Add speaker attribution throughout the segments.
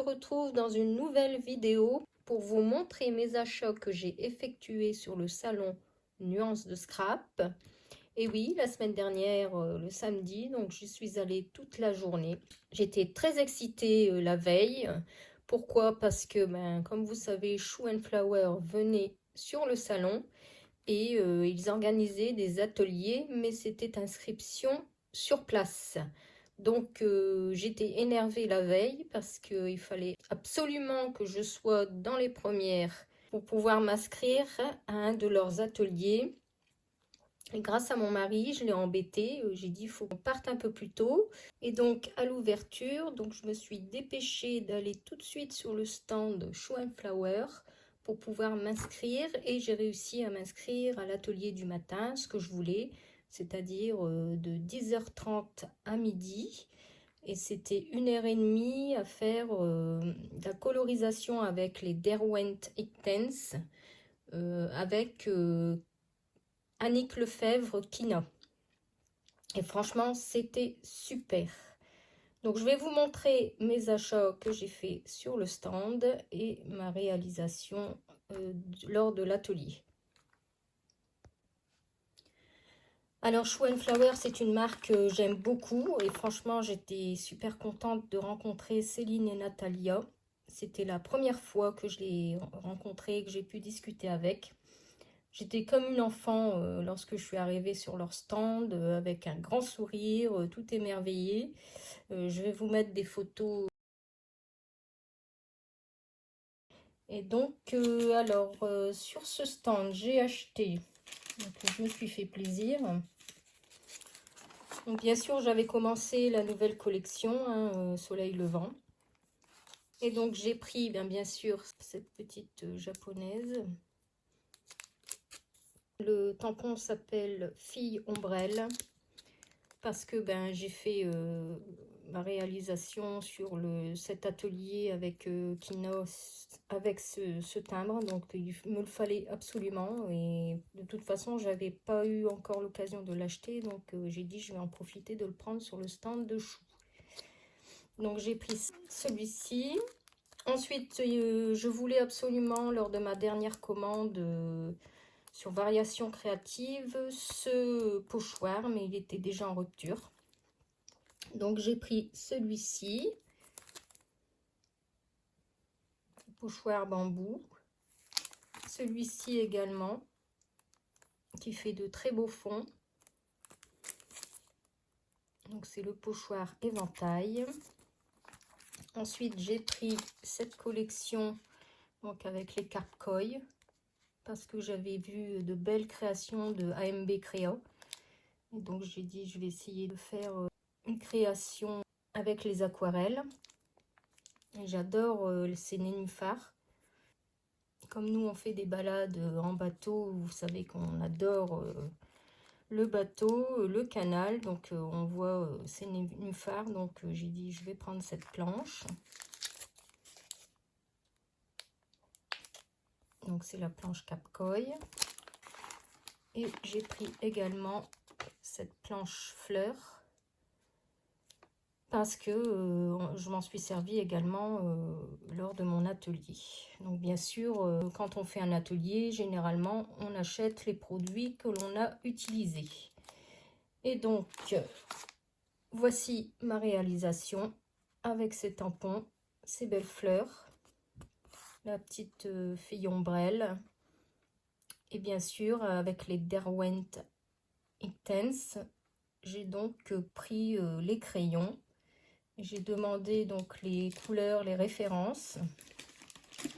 Speaker 1: retrouve dans une nouvelle vidéo pour vous montrer mes achats que j'ai effectués sur le salon Nuances de Scrap. Et oui, la semaine dernière, le samedi, donc je suis allée toute la journée. J'étais très excitée la veille. Pourquoi? Parce que, comme vous savez, Shoe Flower venait sur le salon et ils organisaient des ateliers, mais c'était inscription sur place. Donc j'étais énervée la veille parce qu'il fallait absolument que je sois dans les premières pour pouvoir m'inscrire à un de leurs ateliers. Et grâce à mon mari, je l'ai embêté. J'ai dit il faut qu'on parte un peu plus tôt. Et donc à l'ouverture, donc je me suis dépêchée d'aller tout de suite sur le stand Shoe Flower pour pouvoir m'inscrire. Et j'ai réussi à m'inscrire à l'atelier du matin, ce que je voulais, c'est-à-dire de 10h30 à midi. Et c'était 1h30 à faire de la colorisation avec les Derwent Intense avec Annick Lefebvre Kina. Et franchement, c'était super. Donc, je vais vous montrer mes achats que j'ai fait sur le stand et ma réalisation lors de l'atelier. Alors, Shoe Flower, c'est une marque que j'aime beaucoup et franchement, j'étais super contente de rencontrer Céline et Natalia. C'était la première fois que je les rencontrais et que j'ai pu discuter avec. J'étais comme une enfant lorsque je suis arrivée sur leur stand avec un grand sourire, tout émerveillé. Je vais vous mettre des photos. Et donc, sur ce stand, j'ai acheté. Donc, je me suis fait plaisir. Donc, bien sûr, j'avais commencé la nouvelle collection, Soleil Levant. Et donc, j'ai pris, bien sûr, cette petite japonaise. Le tampon s'appelle Fille Ombrelle parce que j'ai fait ma réalisation sur cet atelier avec Kinos, avec ce timbre, donc il me le fallait absolument et de toute façon j'avais pas eu encore l'occasion de l'acheter, donc j'ai dit je vais en profiter de le prendre sur le stand de Chou. Donc j'ai pris celui-ci. Ensuite je voulais absolument lors de ma dernière commande sur Variation Créative ce pochoir, mais il était déjà en rupture. Donc j'ai pris celui-ci, pochoir bambou, celui-ci également, qui fait de très beaux fonds. Donc c'est le pochoir éventail. Ensuite j'ai pris cette collection donc avec les carpe-coy parce que j'avais vu de belles créations de AMB Créa. Et donc j'ai dit je vais essayer de faire une création avec les aquarelles. J'adore ces nénuphars. Comme nous on fait des balades en bateau, vous savez qu'on adore le bateau, le canal, donc on voit ces nénuphars, donc j'ai dit je vais prendre cette planche. Donc c'est la planche Capcoy. Et j'ai pris également cette planche fleur parce que je m'en suis servi également lors de mon atelier. Donc bien sûr, quand on fait un atelier, généralement, on achète les produits que l'on a utilisés. Et donc, voici ma réalisation avec ces tampons, ces belles fleurs, la petite fille ombrelle, et bien sûr, avec les Derwent Intense, j'ai donc pris les crayons. J'ai demandé donc les couleurs, les références.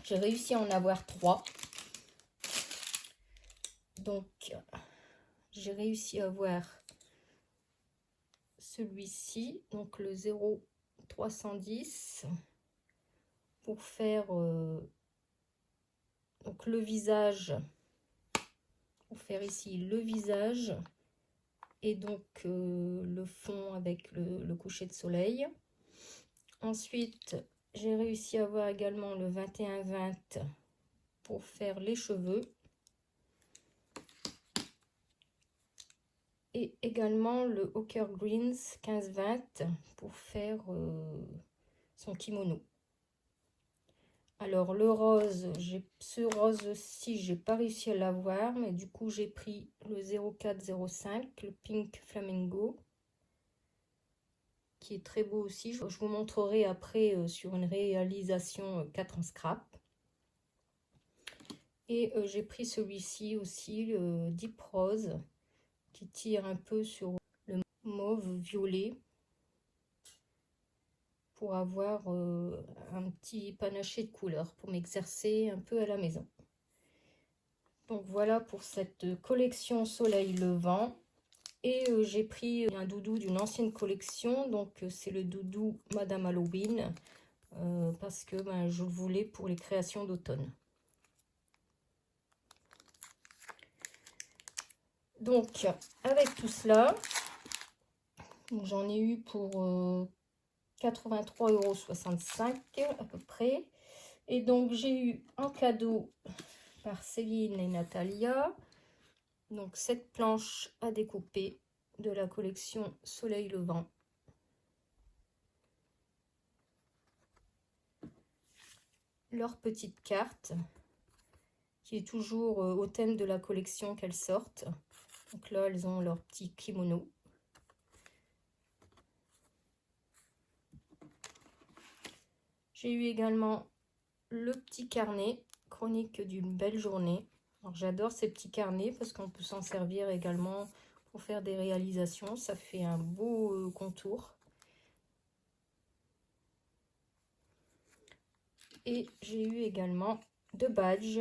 Speaker 1: J'ai réussi à en avoir 3. Donc, j'ai réussi à avoir celui-ci, donc le 0,310, pour faire donc le visage, pour faire ici le visage, et donc le fond avec le coucher de soleil. Ensuite, j'ai réussi à avoir également le 21-20 pour faire les cheveux. Et également le Ochre Greens 15-20 pour faire son kimono. Alors le rose, ce rose-ci, j'ai pas réussi à l'avoir, mais du coup j'ai pris le 0405, le Pink Flamingo, qui est très beau aussi. Je vous montrerai après sur une réalisation 4 en scrap. Et j'ai pris celui-ci aussi, le Deep Rose, qui tire un peu sur le mauve violet, pour avoir un petit panaché de couleurs, pour m'exercer un peu à la maison. Donc voilà pour cette collection Soleil Levant. Et j'ai pris un doudou d'une ancienne collection, donc c'est le doudou Madame Halloween, parce que je le voulais pour les créations d'automne. Donc avec tout cela, j'en ai eu pour 83,65 € à peu près. Et donc j'ai eu en cadeau par Céline et Natalia, donc cette planche à découper de la collection Soleil Levant. Leur petite carte, qui est toujours au thème de la collection qu'elles sortent. Donc là, elles ont leur petit kimono. J'ai eu également le petit carnet, chronique d'une belle journée. Alors j'adore ces petits carnets parce qu'on peut s'en servir également pour faire des réalisations. Ça fait un beau contour. Et j'ai eu également 2 badges.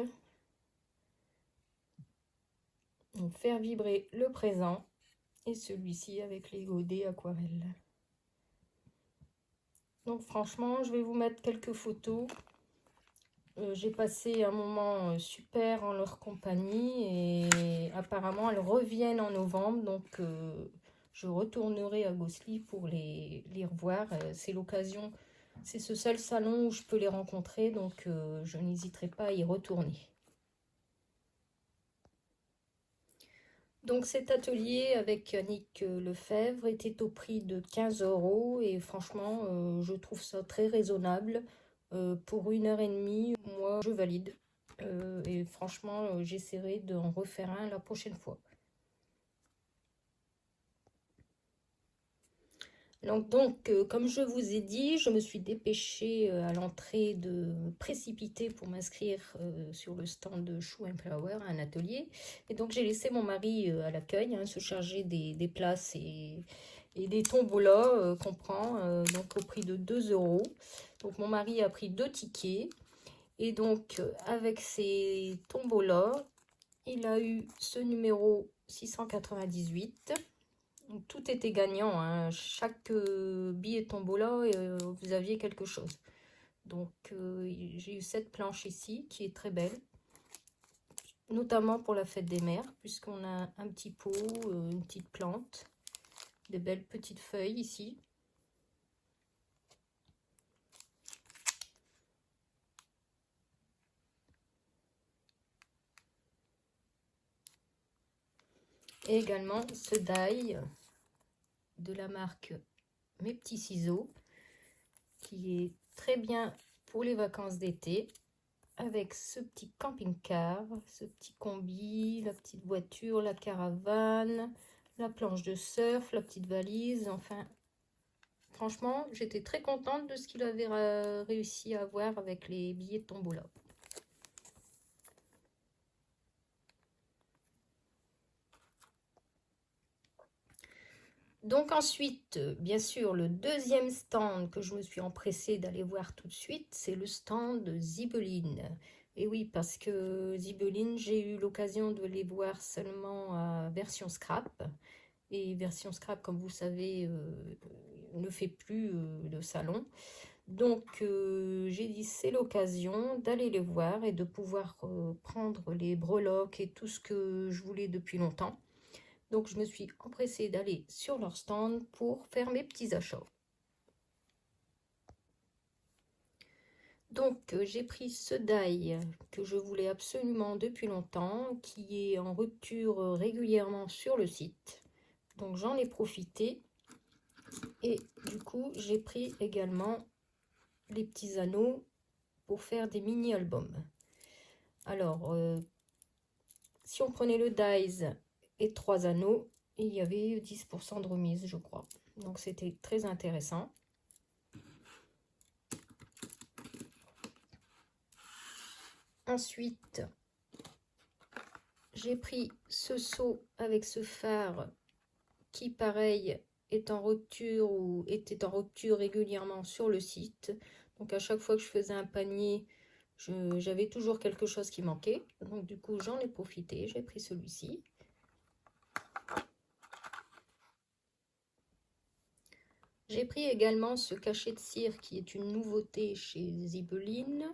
Speaker 1: Donc faire vibrer le présent. Et celui-ci avec les godets aquarelles. Donc franchement, je vais vous mettre quelques photos. J'ai passé un moment super en leur compagnie et apparemment elles reviennent en novembre. Donc je retournerai à Gosselies pour les revoir. C'est l'occasion, c'est ce seul salon où je peux les rencontrer. Donc je n'hésiterai pas à y retourner. Donc cet atelier avec Annick Lefebvre était au prix de 15 € et franchement je trouve ça très raisonnable. Pour 1h30, moi je valide. Et franchement j'essaierai d'en refaire un la prochaine fois. Donc comme je vous ai dit, je me suis dépêchée à l'entrée de me précipiter pour m'inscrire sur le stand de Shoe & Flower, un atelier. Et donc j'ai laissé mon mari à l'accueil se charger des places et des tombolas qu'on prend donc au prix de 2 €. Donc mon mari a pris 2 tickets. Et donc avec ces tombolas, il a eu ce numéro 698. Tout était gagnant, chaque billet tombola, vous aviez quelque chose. Donc j'ai eu cette planche ici qui est très belle, notamment pour la fête des mères, puisqu'on a un petit pot, une petite plante, des belles petites feuilles ici. Et également ce die de la marque Mes Petits Ciseaux, qui est très bien pour les vacances d'été, avec ce petit camping-car, ce petit combi, la petite voiture, la caravane, la planche de surf, la petite valise. Enfin, franchement, j'étais très contente de ce qu'il avait réussi à avoir avec les billets de tombola. Donc ensuite, bien sûr, le deuxième stand que je me suis empressée d'aller voir tout de suite, c'est le stand de Zibeline. Et oui, parce que Zibeline, j'ai eu l'occasion de les voir seulement à version scrap. Et version scrap, comme vous savez, ne fait plus le salon. Donc j'ai dit c'est l'occasion d'aller les voir et de pouvoir prendre les breloques et tout ce que je voulais depuis longtemps. Donc, je me suis empressée d'aller sur leur stand pour faire mes petits achats. Donc, j'ai pris ce die que je voulais absolument depuis longtemps, qui est en rupture régulièrement sur le site. Donc, j'en ai profité. Et du coup, j'ai pris également les petits anneaux pour faire des mini-albums. Alors, si on prenait le dies et 3 anneaux, il y avait 10% de remise, je crois. Donc, c'était très intéressant. Ensuite, j'ai pris ce seau avec ce phare qui, pareil, est en rupture ou était en rupture régulièrement sur le site. Donc, à chaque fois que je faisais un panier, j'avais toujours quelque chose qui manquait. Donc, du coup, j'en ai profité. J'ai pris celui-ci. J'ai pris également ce cachet de cire qui est une nouveauté chez Zibeline.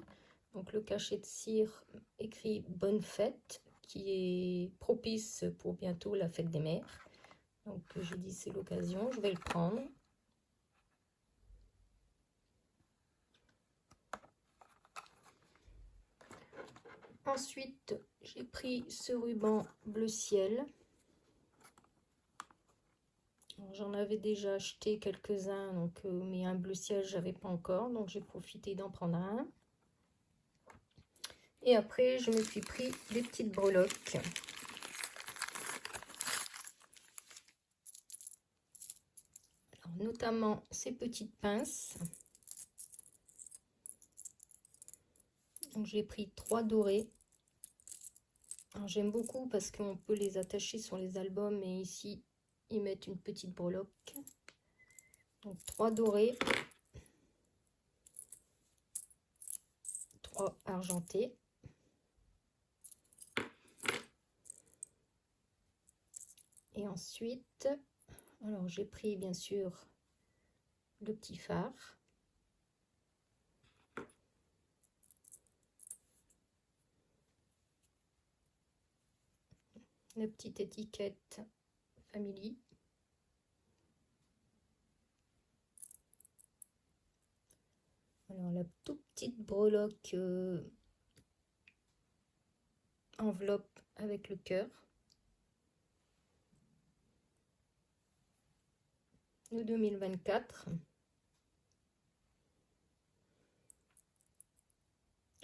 Speaker 1: Donc, le cachet de cire écrit Bonne fête, qui est propice pour bientôt la fête des mères. Donc, j'ai dit c'est l'occasion, je vais le prendre. Ensuite, j'ai pris ce ruban bleu ciel. J'en avais déjà acheté quelques-uns, donc, mais un bleu ciel, j'avais pas encore, donc j'ai profité d'en prendre un. Et après, je me suis pris des petites breloques. Alors, notamment ces petites pinces. Donc j'ai pris 3 dorés. J'aime beaucoup parce qu'on peut les attacher sur les albums et ici ils mettent une petite breloque. Donc 3 dorés, 3 argentés. Et ensuite, alors j'ai pris bien sûr le petit phare. La petite étiquette Family. Alors la toute petite breloque enveloppe avec le cœur. Le 2024.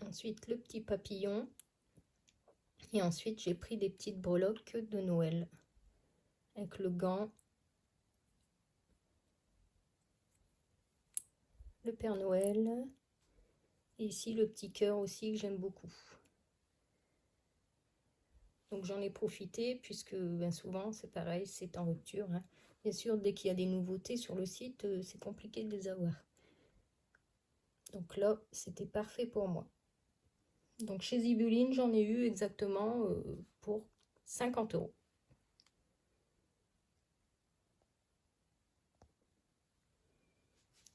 Speaker 1: Ensuite le petit papillon. Et ensuite j'ai pris des petites breloques de Noël. Avec le gant. Le Père Noël. Et ici le petit cœur aussi que j'aime beaucoup. Donc j'en ai profité puisque bien souvent c'est pareil, c'est en rupture. Hein. Bien sûr, dès qu'il y a des nouveautés sur le site, c'est compliqué de les avoir. Donc là, c'était parfait pour moi. Donc chez Zibeline, j'en ai eu exactement pour 50 €.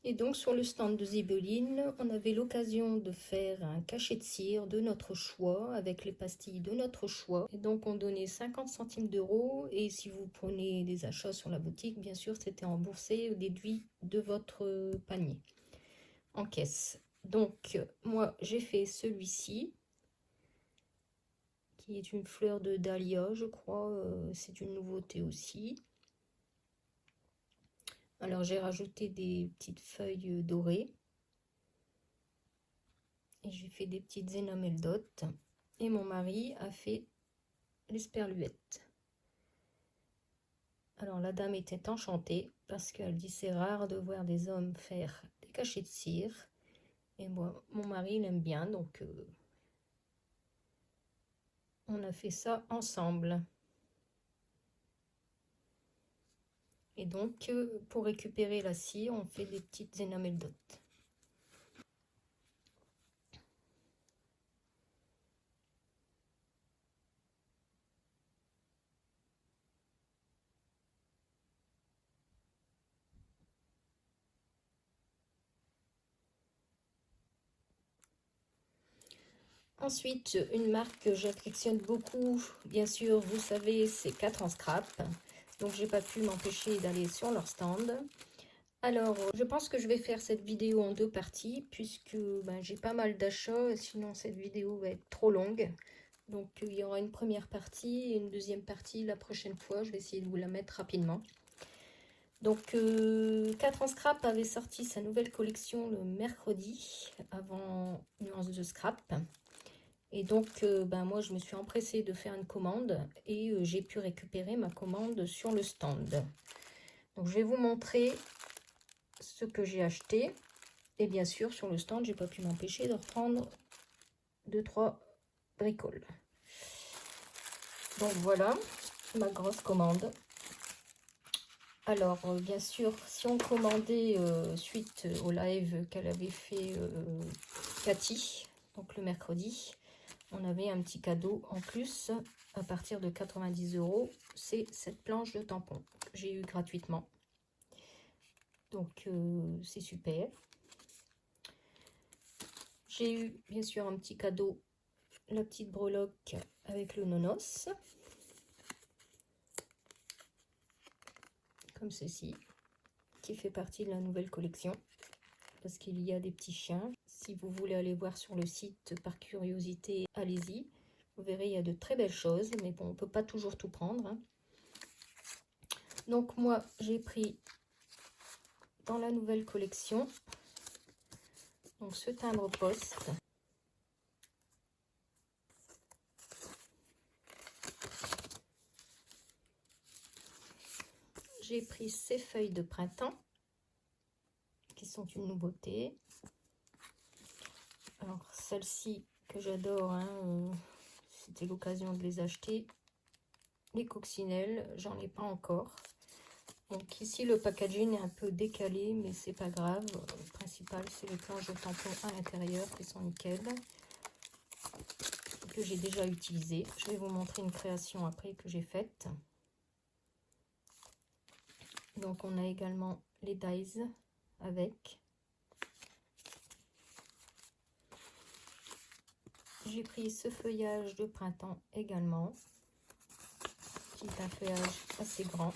Speaker 1: Et donc sur le stand de Zibeline, on avait l'occasion de faire un cachet de cire de notre choix, avec les pastilles de notre choix. Et donc on donnait 50 centimes d'euros, et si vous prenez des achats sur la boutique, bien sûr, c'était remboursé ou déduit de votre panier en caisse. Donc moi j'ai fait celui-ci, qui est une fleur de dahlia, je crois, c'est une nouveauté aussi. Alors j'ai rajouté des petites feuilles dorées. Et j'ai fait des petites énamel dots. Et mon mari a fait l'esperluette. Alors la dame était enchantée parce qu'elle dit c'est rare de voir des hommes faire des cachets de cire. Et moi, mon mari l'aime bien, donc on a fait ça ensemble. Et donc pour récupérer la cire, on fait des petites énamel dots. Ensuite, une marque que j'affectionne beaucoup, bien sûr, vous savez, c'est 4 en scrap. Donc, j'ai pas pu m'empêcher d'aller sur leur stand. Alors, je pense que je vais faire cette vidéo en 2 parties, puisque j'ai pas mal d'achats, sinon cette vidéo va être trop longue. Donc, il y aura une première partie et une deuxième partie la prochaine fois. Je vais essayer de vous la mettre rapidement. Donc 4 en scrap avait sorti sa nouvelle collection le mercredi avant Nuance de Scrap. Et donc ben moi je me suis empressée de faire une commande et j'ai pu récupérer ma commande sur le stand. Donc je vais vous montrer ce que j'ai acheté. Et bien sûr sur le stand j'ai pas pu m'empêcher de reprendre 2-3 bricoles. Donc voilà ma grosse commande. Alors bien sûr si on commandait suite au live qu'elle avait fait Cathy, donc le mercredi, on avait un petit cadeau en plus à partir de 90 €. C'est cette planche de tampon que j'ai eu gratuitement. Donc c'est super. J'ai eu bien sûr un petit cadeau, la petite breloque avec le nonos. Comme ceci, qui fait partie de la nouvelle collection. Parce qu'il y a des petits chiens. Si vous voulez aller voir sur le site par curiosité, allez-y. Vous verrez, il y a de très belles choses. Mais bon, on ne peut pas toujours tout prendre, hein. Donc moi, j'ai pris dans la nouvelle collection donc ce timbre-poste. J'ai pris ces feuilles de printemps qui sont une nouveauté. Alors celles-ci que j'adore, hein, c'était l'occasion de les acheter. Les coccinelles, j'en ai pas encore. Donc ici le packaging est un peu décalé, mais c'est pas grave. Le principal c'est les planches de tampon à l'intérieur qui sont nickel, que j'ai déjà utilisé. Je vais vous montrer une création après que j'ai faite. Donc on a également les dies avec. J'ai pris ce feuillage de printemps également, qui est un feuillage assez grand.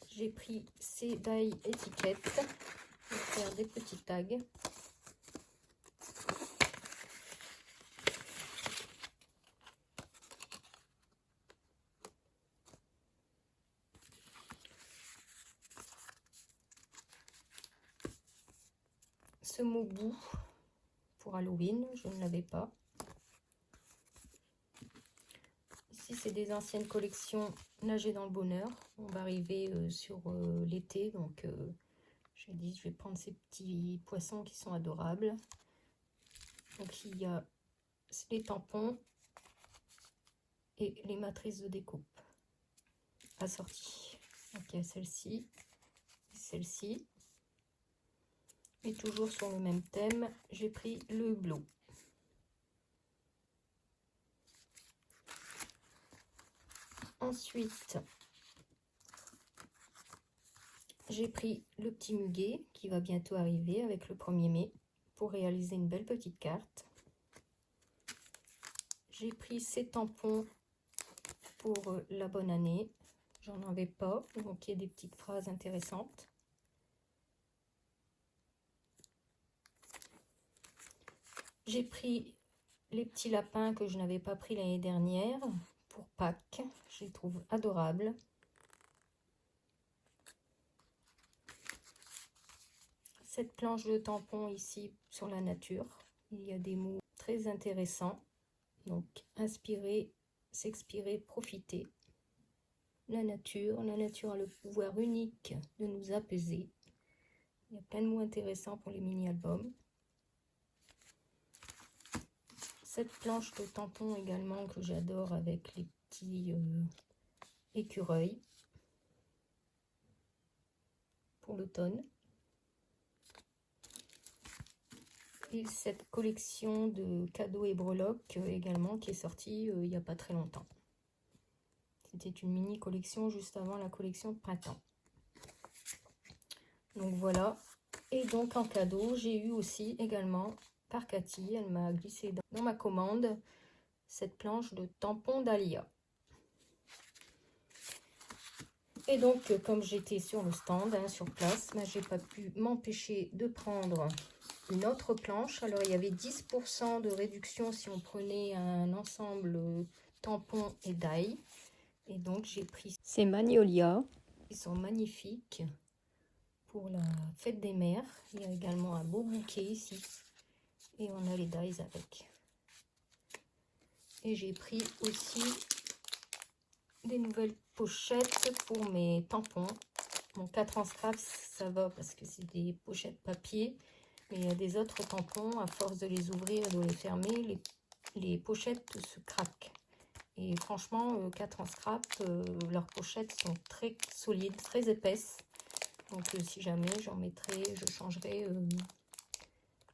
Speaker 1: J'ai pris ces die étiquettes pour faire des petits tags. Ce mot bout pour Halloween, je ne l'avais pas. Ici, c'est des anciennes collections Nager dans le bonheur. On va arriver sur l'été, donc j'ai dit je vais prendre ces petits poissons qui sont adorables. Donc il y a les tampons et les matrices de découpe assorties. Donc il y a celle-ci, celle-ci. Et toujours sur le même thème, j'ai pris le hublot. Ensuite, j'ai pris le petit muguet qui va bientôt arriver avec le 1er mai pour réaliser une belle petite carte. J'ai pris ces tampons pour la bonne année. J'en avais pas, donc il y a des petites phrases intéressantes. J'ai pris les petits lapins que je n'avais pas pris l'année dernière pour Pâques. Je les trouve adorables. Cette planche de tampon ici sur la nature. Il y a des mots très intéressants. Donc, inspirer, s'expirer, profiter. La nature a le pouvoir unique de nous apaiser. Il y a plein de mots intéressants pour les mini-albums. Cette planche de tampon également que j'adore avec les petits écureuils pour l'automne. Et cette collection de cadeaux et breloques également qui est sortie il n'y a pas très longtemps. C'était une mini collection juste avant la collection de printemps. Donc voilà. Et donc en cadeau, j'ai eu aussi également par Cathy, elle m'a glissé dans ma commande cette planche de tampon d'Alia. Et donc, comme j'étais sur le stand, hein, sur place, ben, j'ai pas pu m'empêcher de prendre une autre planche. Alors, il y avait 10% de réduction si on prenait un ensemble tampon et die. Et donc, j'ai pris ces Magnolia. Ils sont magnifiques pour la fête des mères. Il y a également un beau bouquet ici. Et on a les dies avec. Et j'ai pris aussi des nouvelles pochettes pour mes tampons. Mon 4 en scrap, ça va parce que c'est des pochettes papier. Mais il y a des autres tampons, à force de les ouvrir et de les fermer, les pochettes se craquent. Et franchement, 4 en scrap, leurs pochettes sont très solides, très épaisses. Donc si jamais j'en mettrai, je changerai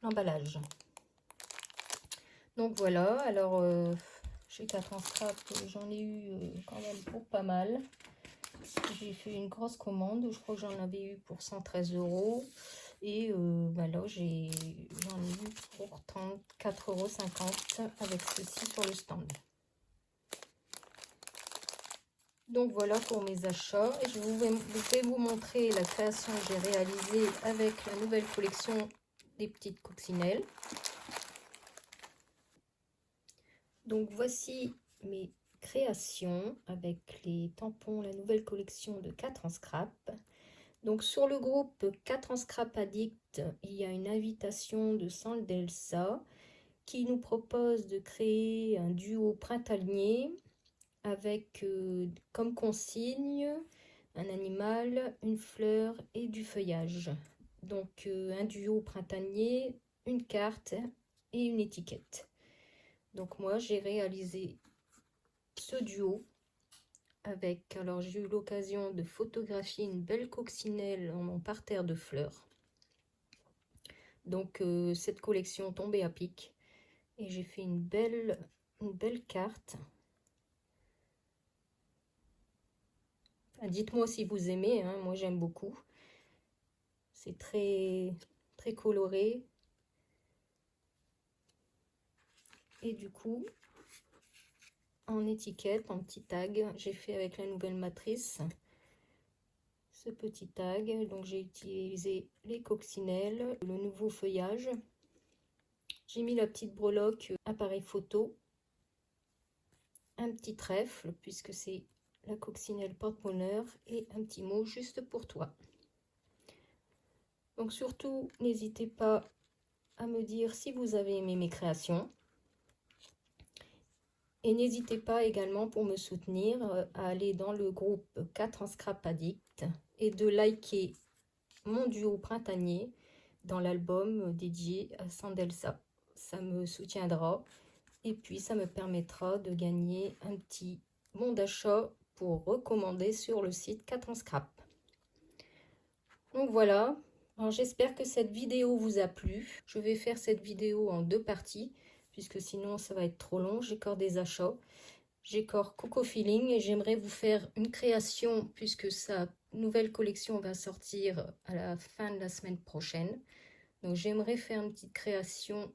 Speaker 1: l'emballage. Donc voilà, alors chez 4 en scrap, j'en ai eu quand même pour pas mal. J'ai fait une grosse commande, je crois que j'en avais eu pour 113 €. Et bah là, j'en ai eu pour 34,50 € avec ceci sur le stand. Donc voilà pour mes achats. Et je vais vous montrer la création que j'ai réalisée avec la nouvelle collection des petites coccinelles. Donc voici mes créations avec les tampons, la nouvelle collection de 4 en scrap. Donc sur le groupe 4 en scrap addict, il y a une invitation de Sandelsa qui nous propose de créer un duo printanier avec comme consigne un animal, une fleur et du feuillage. Donc un duo printanier, une carte et une étiquette. Donc moi j'ai réalisé ce duo avec, alors j'ai eu l'occasion de photographier une belle coccinelle en parterre de fleurs. Donc cette collection tombait à pic et j'ai fait une belle carte. Dites-moi si vous aimez, hein, moi j'aime beaucoup. C'est très coloré. Et du coup, en étiquette, en petit tag, j'ai fait avec la nouvelle matrice ce petit tag. Donc j'ai utilisé les coccinelles, le nouveau feuillage. J'ai mis la petite breloque appareil photo, un petit trèfle puisque c'est la coccinelle porte-bonheur et un petit mot juste pour toi. Donc surtout, n'hésitez pas à me dire si vous avez aimé mes créations. Et n'hésitez pas également pour me soutenir à aller dans le groupe 4 en scrap addict et de liker mon duo printanier dans l'album dédié à Sandelsa. Ça me soutiendra et puis ça me permettra de gagner un petit bon d'achat pour recommander sur le site 4 en scrap. Donc voilà, alors j'espère que cette vidéo vous a plu. Je vais faire cette vidéo en 2 parties puisque sinon ça va être trop long. J'ai encore des achats. J'ai encore Coco Feeling et j'aimerais vous faire une création puisque sa nouvelle collection va sortir à la fin de la semaine prochaine. Donc j'aimerais faire une petite création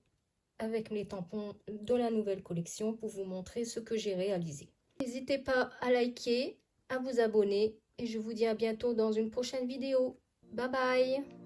Speaker 1: avec les tampons de la nouvelle collection pour vous montrer ce que j'ai réalisé. N'hésitez pas à liker, à vous abonner et je vous dis à bientôt dans une prochaine vidéo. Bye bye!